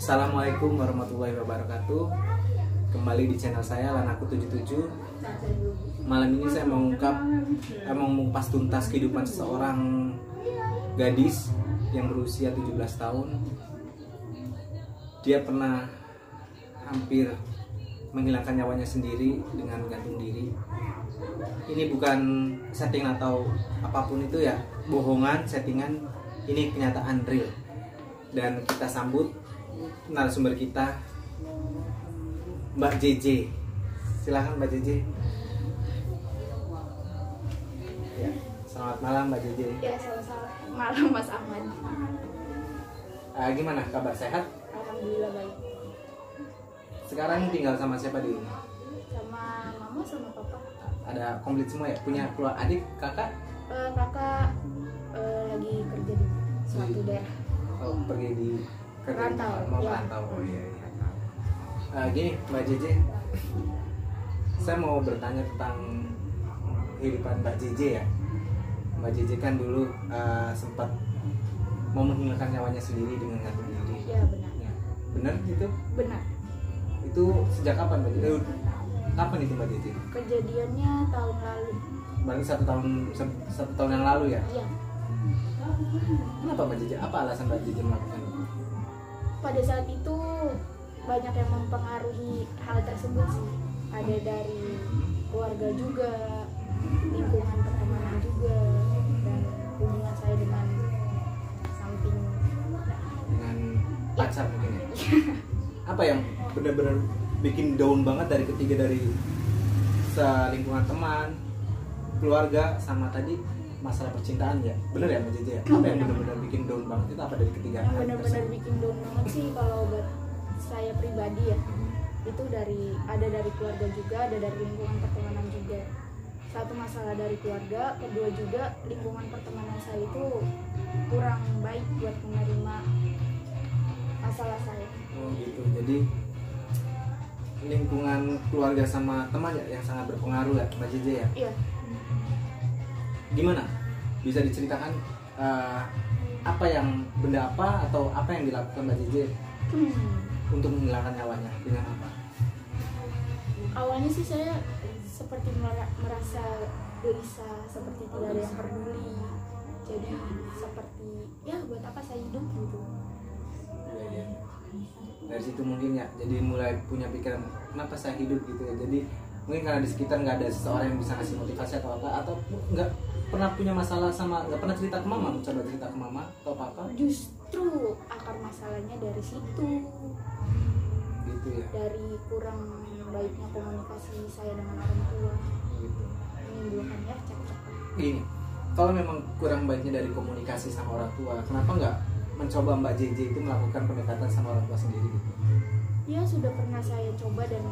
Assalamualaikum warahmatullahi wabarakatuh. Kembali di channel saya Lanaku77. Malam ini saya mau mengupas tuntas kehidupan seseorang gadis yang berusia 17 tahun. Dia pernah hampir menghilangkan nyawanya sendiri dengan gantung diri. Ini bukan setting atau apapun itu ya, bohongan, settingan. Ini kenyataan real. Dan kita sambut narasumber kita, Mbak JJ. Silahkan Mbak JJ. Ya, selamat malam Mbak JJ. Ya, selamat malam Mas Ahmad. Gimana kabar, sehat? Alhamdulillah baik. Sekarang tinggal sama siapa di rumah? Sama mama sama papa. Ada komplit semua ya? Punya keluarga, adik, kakak? Kakak lagi kerja di suatu daerah. Oh, pergi di kerja, Rantau, mau ya. rantau. Oh iya. Gini Mbak JJ, saya mau bertanya tentang kehidupan Mbak JJ ya. Mbak JJ kan dulu sempat mau menghilangkan nyawanya sendiri dengan gantung diri. Ya, benar. Ya. Benar itu? Benar. Itu sejak kapan Mbak JJ? Kapan itu Mbak JJ? Kejadiannya tahun lalu. Berarti satu tahun yang lalu ya? Iya. Kenapa Mbak JJ? Apa alasan Mbak JJ melakukan itu? Pada saat itu banyak yang mempengaruhi hal tersebut sih. Ada dari keluarga juga, lingkungan pertemanan juga, dan hubungan saya dengan samping. Dengan pacar mungkin ya? Apa yang benar-benar bikin down banget dari ketiga, dari lingkungan teman, keluarga, sama tadi masalah percintaan ya? Bener ya Mbak JJ ya? Apa yang benar-benar bikin down banget itu apa dari ketiga? Yang benar-benar bikin down banget sih kalau buat saya pribadi ya, itu ada dari keluarga juga, ada dari lingkungan pertemanan juga. Satu masalah dari keluarga, kedua juga lingkungan pertemanan saya itu kurang baik buat menerima masalah saya. Oh gitu, jadi lingkungan keluarga sama teman ya yang sangat berpengaruh ya Mbak JJ ya? Iya. Gimana? Bisa diceritakan benda apa atau apa yang dilakukan Mbak JJ untuk menghilangkan nyawanya, dengan apa? Awalnya sih saya seperti merasa gelisah, seperti tidak ada yang peduli. Jadi seperti ya buat apa saya hidup gitu. Ya. Dari situ mungkin ya, jadi mulai punya pikiran kenapa saya hidup gitu ya. Jadi mungkin karena di sekitar nggak ada seseorang yang bisa ngasih motivasi atau apa, atau nggak pernah punya masalah sama, nggak pernah cerita ke mama, mencoba cerita ke mama atau apa? Justru akar masalahnya dari situ, Gitu ya. dari kurang baiknya komunikasi saya dengan orang tua, Gitu. menimbulkan ya cekcok. Gini, kalau memang kurang baiknya dari komunikasi sama orang tua, kenapa nggak mencoba Mbak JJ itu melakukan pendekatan sama orang tua sendiri gitu? Ya sudah pernah saya coba dan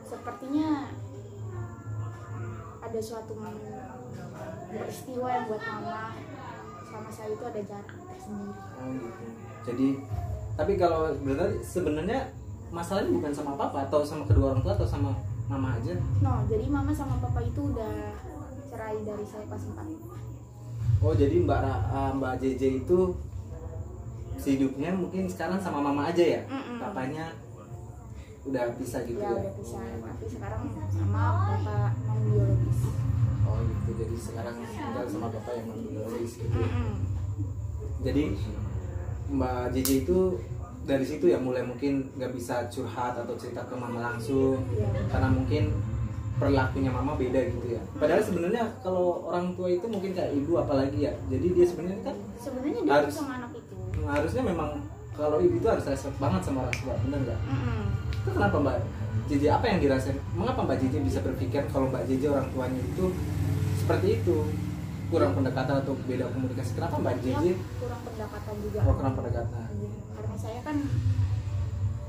sepertinya ada suatu peristiwa yang buat mama sama saya itu ada jarak tersendiri. Oh gitu. Jadi, tapi kalau berarti sebenarnya masalahnya bukan sama papa atau sama kedua orang tua atau sama mama aja? No, jadi mama sama papa itu udah cerai dari saya pas 4. Oh jadi Mbak JJ itu hidupnya mungkin sekarang sama mama aja ya? Papanya udah pisah gitu ya? Ya udah pisah, tapi sekarang sama bapak non biologis. Oh gitu, jadi sekarang tinggal sama bapak yang non biologis gitu ya? Jadi Mbak JJ itu dari situ ya mulai mungkin nggak bisa curhat atau cerita ke mama langsung, Ya. karena mungkin perilakunya mama beda gitu ya. Padahal sebenarnya kalau orang tua itu mungkin kayak ibu apalagi ya, jadi dia sebenarnya kan Sebenarnya dia Harus- sama anak itu. harusnya memang kalau ibu itu harus respect banget sama orang tua, bener nggak? Itu kenapa Mbak JJ, apa yang dirasain? Mengapa Mbak JJ bisa berpikir kalau Mbak JJ orang tuanya itu seperti itu, kurang pendekatan atau beda komunikasi? Kenapa Mbak Ya, JJ kurang pendekatan juga. kurang pendekatan? Karena saya kan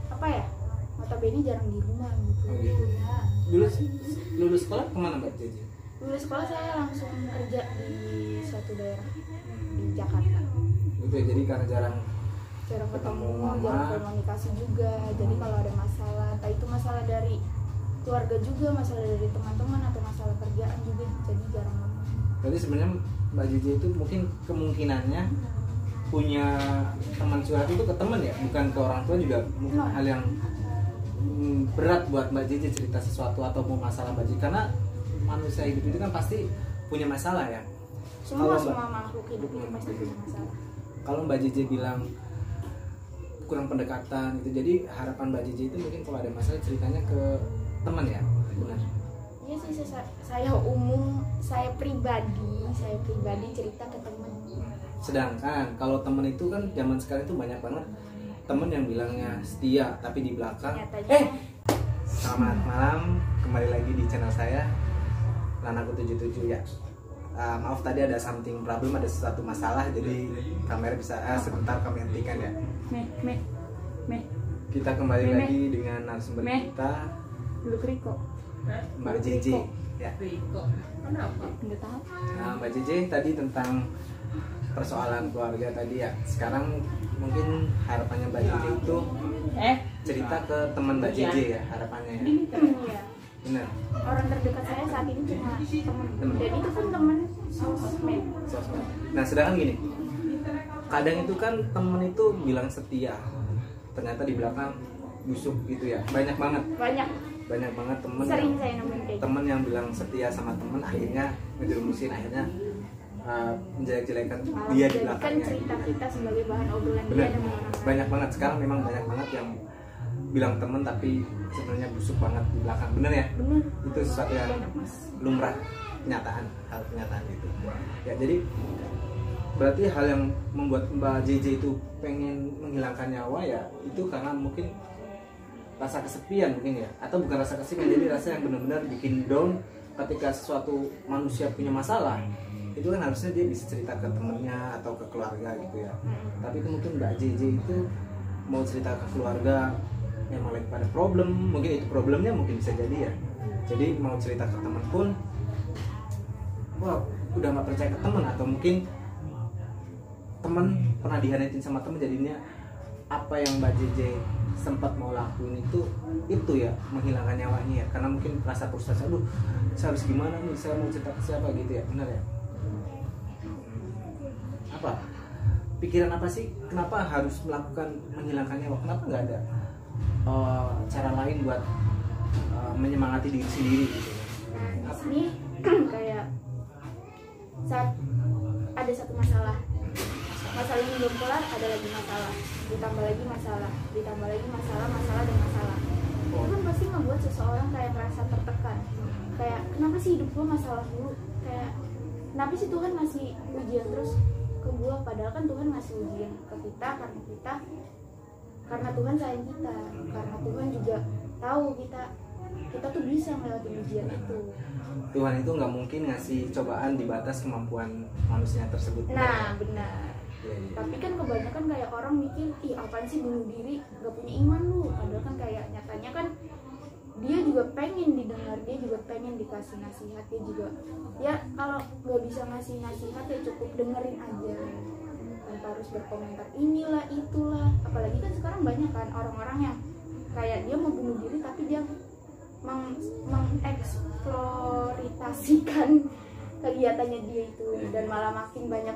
apa ya, notabene jarang di rumah gitu. Oh, gitu. Dulu lulus sekolah kemana Mbak JJ? Lulus sekolah saya langsung kerja di suatu daerah di Jakarta. Gitu ya, jadi karena jarang Jarang ketemu, Mama. jarang komunikasi juga. Jadi kalau ada masalah, entah itu masalah dari keluarga juga, masalah dari teman-teman atau masalah kerjaan juga, jadi jarang ngomong. Berarti sebenarnya Mbak JJ itu mungkin kemungkinannya punya teman curhat itu ke teman ya, bukan ke orang tua juga mungkin hal yang berat buat Mbak Jeje cerita sesuatu atau mau masalah Mbak Jeje, karena manusia hidup itu kan pasti punya masalah ya. Semua makhluk hidup itu pasti punya masalah. Kalau Mbak Jeje bilang kurang pendekatan gitu, jadi harapan Mbak Jeje itu mungkin kalau ada masalah ceritanya ke teman ya, benar? Iya sih, saya pribadi cerita ke teman. Sedangkan kalau teman itu kan zaman sekarang itu banyak banget teman yang bilangnya setia tapi di belakang selamat malam, kembali lagi di channel saya Lanaku 77 ya. Maaf tadi ada something problem, ada sesuatu masalah, jadi kamera bisa sebentar kami hentikan ya. Kita kembali lagi dengan narasumber kita Mbak Jeje ya. Nggak tahu. Nah, Mbak Jeje tadi tentang persoalan keluarga tadi ya. Sekarang mungkin harapannya Mbak Jeje itu cerita ke teman Mbak Jeje ya, harapannya ya. Iya. Benar. Orang terdekat saya saat ini cuma teman. Dan itu pun teman sosmed. Nah, sedangkan gini, kadang itu kan teman itu bilang setia, ternyata di belakang busuk gitu ya. Banyak banget teman Sering saya nemuin kayak gitu. teman yang bilang setia sama teman, akhirnya ngejerumusin, akhirnya menjelek-jelekan dia di belakangnya. Cerita kita sebagai bahan obrolan Bener. dia dengan orang lain. Banyak banget sekarang, memang banyak banget yang bilang teman tapi sebenarnya busuk banget di belakang. Bener ya? Bener. Itu sesuatu yang lumrah, hal kenyataan itu. Ya, jadi berarti hal yang membuat Mbak Jeje itu pengen menghilangkan nyawa ya itu karena mungkin rasa kesepian mungkin ya, atau bukan rasa kesepian, jadi rasa yang benar-benar bikin down ketika sesuatu manusia punya masalah. Itu kan harusnya dia bisa cerita ke temennya atau ke keluarga gitu ya. Tapi itu mungkin Mbak Jeje itu mau cerita ke keluarga yang lagi pada problem, mungkin itu problemnya mungkin bisa jadi ya. Jadi mau cerita ke teman pun wah udah nggak percaya ke teman, atau mungkin teman pernah dihianatin sama teman, jadinya apa yang Mbak Jeje sempat mau lakuin itu ya menghilangkan nyawanya ya, karena mungkin rasa frustasi, aduh saya harus gimana nih, saya mau cerita ke siapa gitu ya. Benar ya? Apa pikiran apa sih kenapa harus melakukan menghilangkan nyawa? Kenapa nggak ada cara lain buat menyemangati diri sendiri gitu? Ini kayak saat ada satu masalah ini belum kelar, ada lagi masalah, ditambah lagi masalah dan masalah. Itu kan pasti membuat seseorang kayak merasa tertekan, kayak kenapa sih hidup gue masalah dulu, kayak kenapa sih Tuhan ngasih ujian terus ke gue, padahal kan Tuhan ngasih ujian ke kita karena Tuhan sayang kita, karena Tuhan juga tahu kita tuh bisa melewati ujian itu. Tuhan itu nggak mungkin ngasih cobaan di batas kemampuan manusia tersebut. Nah, benar. Tapi kan kebanyakan kayak orang mikir, ih apaan sih bunuh diri, gak punya iman lu. Padahal kan kayak nyatanya kan dia juga pengen didengar, dia juga pengen dikasih nasihat, dia juga ya kalau gak bisa ngasih nasihat ya cukup dengerin aja, tanpa harus berkomentar inilah itulah. Apalagi kan sekarang banyak kan orang-orang yang kayak dia mau bunuh diri tapi dia mengeksploitasikan kegiatannya dia itu, dan malah makin banyak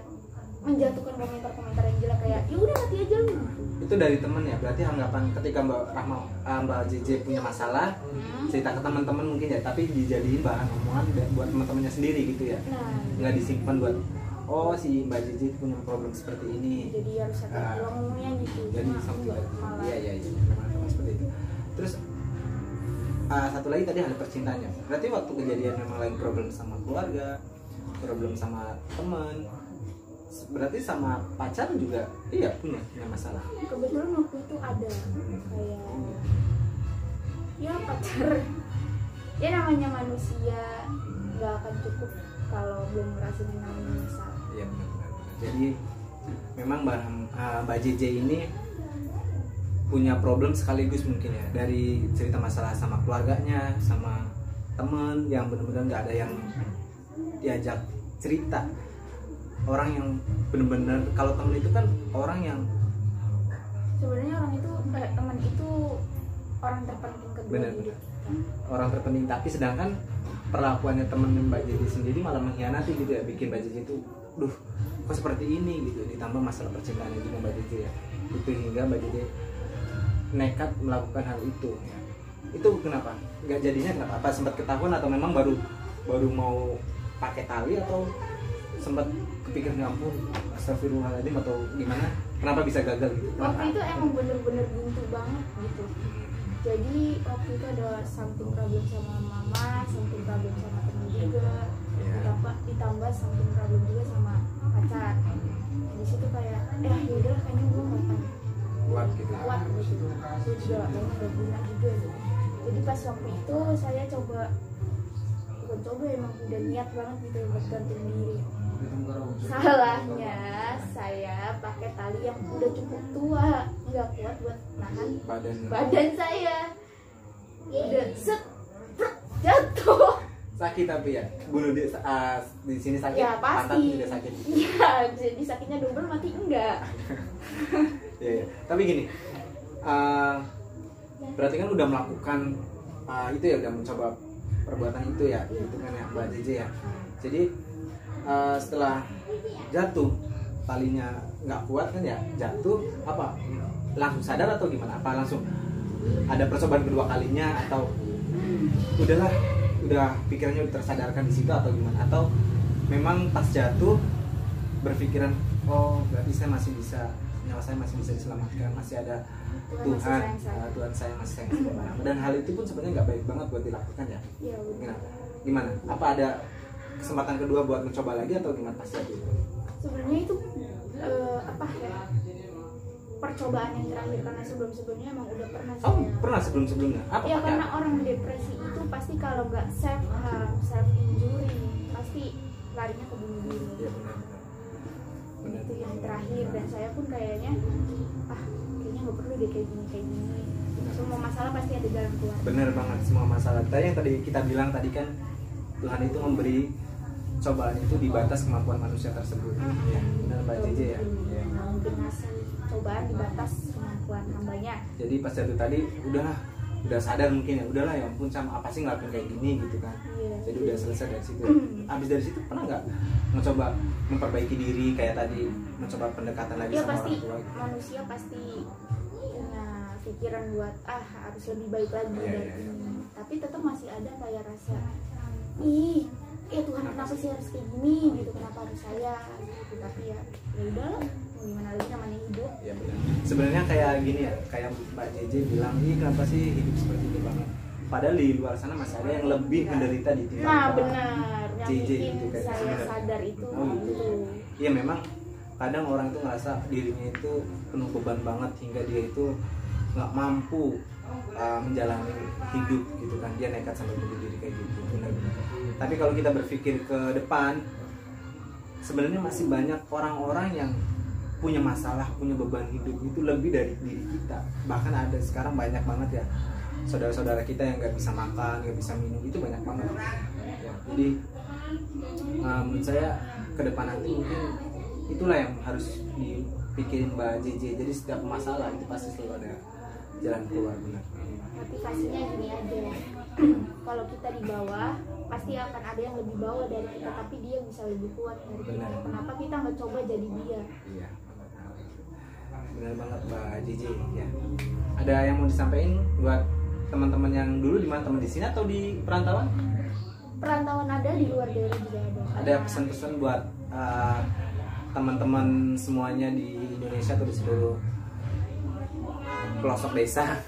menjatuhkan komentar-komentar yang jelek kayak ya udah mati aja lu. Itu dari temen ya, berarti anggapan ketika Mbak Jeje punya masalah cerita ke teman-teman mungkin ya, tapi dijadiin bahan omongan buat teman-temannya sendiri gitu ya. Nggak disimpan buat oh si Mbak Jeje punya problem seperti ini, jadi harus hati-hati ngomongnya gitu. Jadi sampai iya memang seperti itu. Terus satu lagi tadi ada percintaannya, berarti waktu kejadian memang lagi problem sama keluarga, problem sama teman, berarti sama pacar juga iya punya masalah. Kebetulan waktu itu ada kayak ya pacar, ya namanya manusia nggak akan cukup kalau belum ngerasain yang namanya menyesal. Iya benar. Jadi memang Mbak Jeje ini punya problem sekaligus mungkin ya, dari cerita masalah sama keluarganya, sama temen yang benar-benar nggak ada yang diajak cerita. Orang yang benar-benar, kalau temen itu kan orang yang sebenarnya orang itu teman itu orang terpenting kedua bener, hidup kita. Orang terpenting, tapi sedangkan perlakuannya temen Mbak Jeje sendiri malah mengkhianati gitu ya, bikin Mbak Jeje itu kok seperti ini gitu. Ditambah masalah percintaannya juga Mbak Jeje ya, itu hingga Mbak Jeje nekat melakukan hal itu ya. Itu kenapa nggak jadinya, kenapa? Apa sempat ketahuan atau memang baru mau pakai tali, atau sempat kepikiran ya ampun astagfirullahaladzim atau gimana, kenapa bisa gagal gitu? Waktu itu emang bener-bener buntu banget gitu. Jadi waktu itu ada something problem sama mama, something problem sama temen juga, ditambah something problem juga sama pacar. Di situ kayak yaudah kayaknya gue nggak akan kuat gitu. Itu juga udah guna juga gitu. Jadi pas waktu itu saya coba emang udah niat banget gitu buat gantung diri. Salahnya saya pakai tali yang udah cukup tua, nggak kuat buat nahan badan saya. Udah jatuh. Sakit tapi ya, bunuh di sini sakit, ya, pantat juga sakit. Iya, jadi sakitnya double, mati enggak. Ya. Tapi gini, berarti kan udah melakukan itu ya, udah mencoba perbuatan itu ya, itu kan ya Mbak Jeje ya. Jadi setelah jatuh talinya nggak kuat kan ya, jatuh apa langsung sadar atau gimana? Apa langsung ada percobaan kedua kalinya, atau udah pikirannya udah tersadarkan di situ atau gimana? Atau memang pas jatuh berpikiran oh berarti saya masih bisa, nyawa saya masih bisa diselamatkan, masih ada Tuhan saya masih sayang sama aku. Dan hal itu pun sebenarnya nggak baik banget buat dilakukan ya. Gimana? Apa ada kesempatan kedua buat mencoba lagi atau gimana pas jatuh? Sebenarnya itu percobaan yang terakhir, karena sebelumnya emang udah pernah. Pernah sebelumnya? Apa? Ya karena orang depresi itu pasti kalau nggak self injury pasti larinya ke bunuh diri. Iya benar. Itu yang terakhir, dan saya pun kayaknya kayaknya nggak perlu deh kayak gini. Semua masalah pasti ada jalan keluar. Bener banget, semua masalah. Tadi yang tadi kita bilang tadi kan, Tuhan itu memberi cobaan itu di batas kemampuan manusia tersebut. Ya, benar Mbak Jeje ya. Mungkin ngasih cobaan di batas kemampuan hambanya. Jadi pas jatuh tadi udah sadar mungkin ya, udahlah ya ampun sama apa sih ngelakuin kayak gini gitu kan. Jadi udah selesai dari situ. Abis dari situ pernah nggak mencoba memperbaiki diri kayak tadi, mencoba pendekatan lagi sama pasti, orang tua? Manusia pasti punya pikiran buat harus lebih baik lagi dari ini. Tapi tetap masih ada kayak rasa Tuhan kenapa sih harus kayak gini gitu, kenapa harus saya gitu. Tapi ya udahlah, mau gimana lagi, namanya hidup. Ya benar. Sebenarnya kayak gini ya, kayak Mbak Jeje bilang, kenapa sih hidup seperti itu banget? Padahal di luar sana masih ada yang lebih menderita di timbang benar, yang Jeje bikin gitu, kayak saya sadar itu. Iya memang kadang orang itu ngerasa dirinya itu penuh beban banget hingga dia itu nggak mampu menjalani hidup gitu kan, dia nekat sampai bunuh diri kayak gitu. Benar-benar. Tapi kalau kita berpikir ke depan, sebenarnya masih banyak orang-orang yang punya masalah, punya beban hidup itu lebih dari diri kita. Bahkan ada sekarang banyak banget ya saudara-saudara kita yang nggak bisa makan, nggak bisa minum, itu banyak banget ya. Jadi menurut saya ke depan nanti mungkin itulah yang harus dipikirin Mbak Jeje. Jadi setiap masalah itu pasti selalu ada jalan keluar. Benar. Motivasinya gini aja, kalau kita di bawah pasti akan ada yang lebih bawah dari kita, tapi dia bisa lebih kuat dari kita. Kenapa kita nggak coba jadi dia? Iya, benar banget Mbak Jeje ya. Ada yang mau disampaikan buat teman-teman yang dulu di mana, teman di sini atau di perantauan? Perantauan ada, di luar daerah juga ada. Ada pesan-pesan buat teman-teman semuanya di Indonesia atau di seluruh pelosok desa?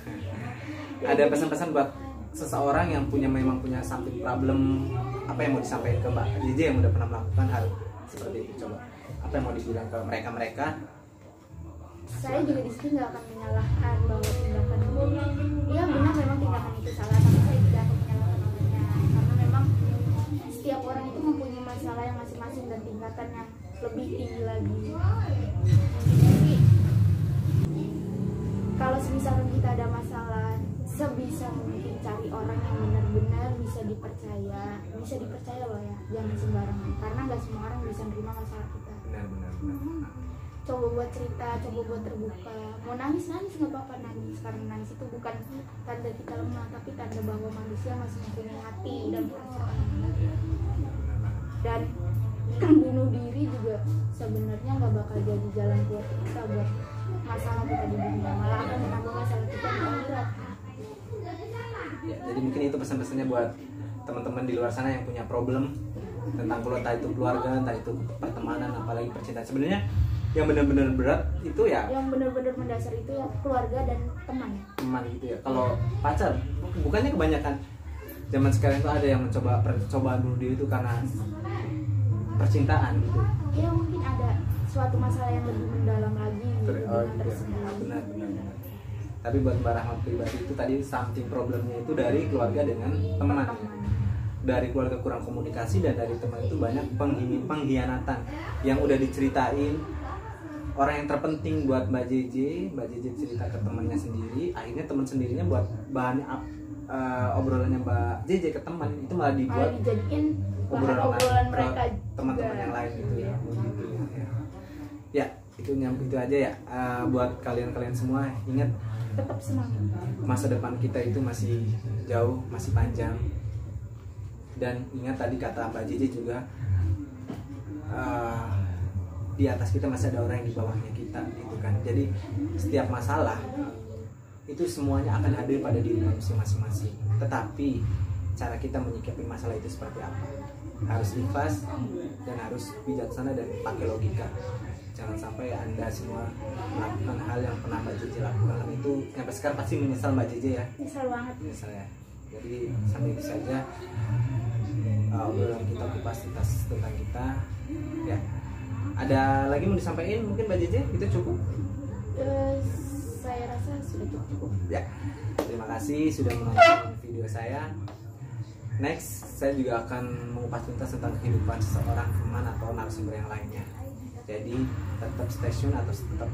Ada pesan-pesan buat seseorang yang memang punya something problem, apa yang mau disampaikan ke Mbak Jeje yang udah pernah melakukan hal seperti itu? Coba apa yang mau dibilang ke mereka? Saya juga di sini nggak akan menyalahkan bahwa tindakan benar memang tindakan itu salah, tapi saya tidak akan menyalahkan orangnya, karena memang setiap orang itu mempunyai masalah yang masing-masing dan tingkatan yang lebih tinggi lagi. Jadi kalau misalkan kita ada masalah, sebisa mungkin cari orang yang benar-benar bisa dipercaya loh ya, jangan sembarangan, karena nggak semua orang bisa menerima masalah kita. Benar. Coba buat cerita, coba buat terbuka. Mau nangis nggak apa-apa, nangis, karena nangis itu bukan tanda kita lemah, tapi tanda bahwa manusia masih mempunyai hati dan perasaan. Dan bunuh diri juga sebenarnya nggak bakal jadi jalan keluar kita buat masalah kita di dunia, malah akan menambah masalah kita yang berat. Ya, jadi mungkin itu pesan-pesannya buat teman-teman di luar sana yang punya problem tentang entah itu keluarga, entah itu pertemanan, apalagi percintaan. Sebenarnya yang benar-benar berat itu ya yang benar-benar mendasar itu ya keluarga dan teman gitu ya. Kalau pacar, bukannya kebanyakan zaman sekarang itu ada yang mencoba percobaan bunuh diri itu karena percintaan gitu. Ya mungkin ada suatu masalah yang lebih mendalam lagi gitu, benar. Tapi buat Mbak Rahma pribadi itu tadi something problemnya itu dari keluarga dengan teman. Dari keluarga kurang komunikasi, dan dari teman itu banyak pengkhianatan yang udah diceritain orang yang terpenting buat Mbak JJ cerita ke temannya sendiri, akhirnya teman sendirinya buat bahan obrolannya Mbak JJ ke teman itu malah dibuat dijadiin obrolan mereka teman-teman yang lain gitu ya. Ya, itu aja ya. Buat kalian semua, ingat tetap semangat. Masa depan kita itu masih jauh, masih panjang. Dan ingat tadi kata Mbak JJ juga, di atas kita masih ada orang yang di bawahnya kita gitu kan. Jadi setiap masalah itu semuanya akan hadir pada diri manusia masing-masing. Tetapi cara kita menyikapi masalah itu seperti apa? Harus ikhlas dan harus bijaksana dan pakai logika. Jangan sampai Anda semua melakukan hal yang pernah Mbak JJ lakukan, itu sampai sekarang pasti menyesal Mbak JJ ya. Menyesal banget. Menyesal ya. Jadi sampai itu saja obrolan kita, kupas tentang kita ya. Ada lagi mau disampaikan mungkin Mbak JJ? Itu cukup? Saya rasa sudah cukup ya. Terima kasih sudah menonton video saya. Next saya juga akan mengupas tuntas tentang kehidupan seseorang teman atau narasumber yang lainnya. Jadi tetap stay tune atau tetap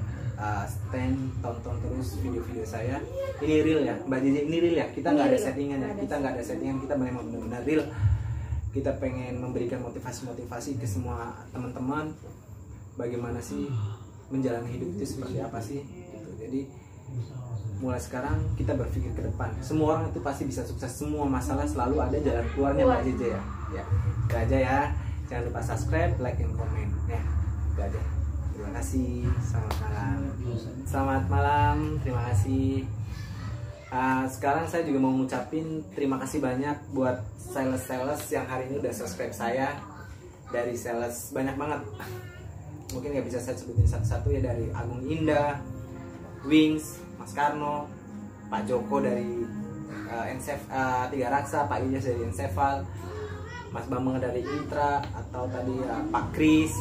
tonton terus video-video saya. Ini real ya Mbak JJ, ini real ya. Kita nggak ada settingan ya. Kita nggak ada settingan, kita memang benar-benar real. Kita pengen memberikan motivasi ke semua teman-teman, bagaimana sih menjalani hidup itu seperti apa sih gitu. Jadi mulai sekarang kita berpikir ke depan. Semua orang itu pasti bisa sukses, semua masalah selalu ada jalan keluarnya Mbak JJ ya. Ya, itu aja ya. Jangan lupa subscribe, like, dan komen ya. Itu aja. Terima kasih. Selamat malam. Terima kasih. Sekarang saya juga mau ngucapin terima kasih banyak buat sales yang hari ini udah subscribe saya. Dari sales banyak banget, mungkin nggak bisa saya sebutin satu-satu ya. Dari Agung Indah, Wings, Mas Karno, Pak Joko dari Tiga Raksa, Pak Ilyas dari Ensefal, Mas Bambang dari Intra, atau tadi Pak Kris.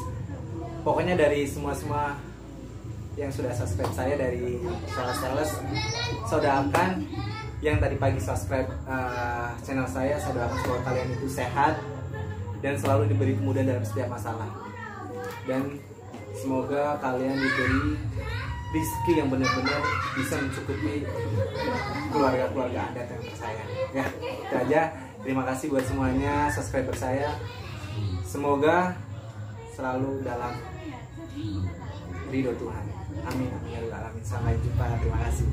Pokoknya dari semua yang sudah subscribe saya, dari sales saya doakan yang tadi pagi subscribe channel saya doakan semoga kalian itu sehat dan selalu diberi kemudahan dalam setiap masalah, dan semoga kalian diberi rezeki yang benar-benar bisa mencukupi keluarga Anda yang tersayang ya. Itu aja. Terima kasih buat semuanya subscriber saya, semoga selalu dalam ridho Tuhan. Amin. Sampai jumpa. Terima kasih.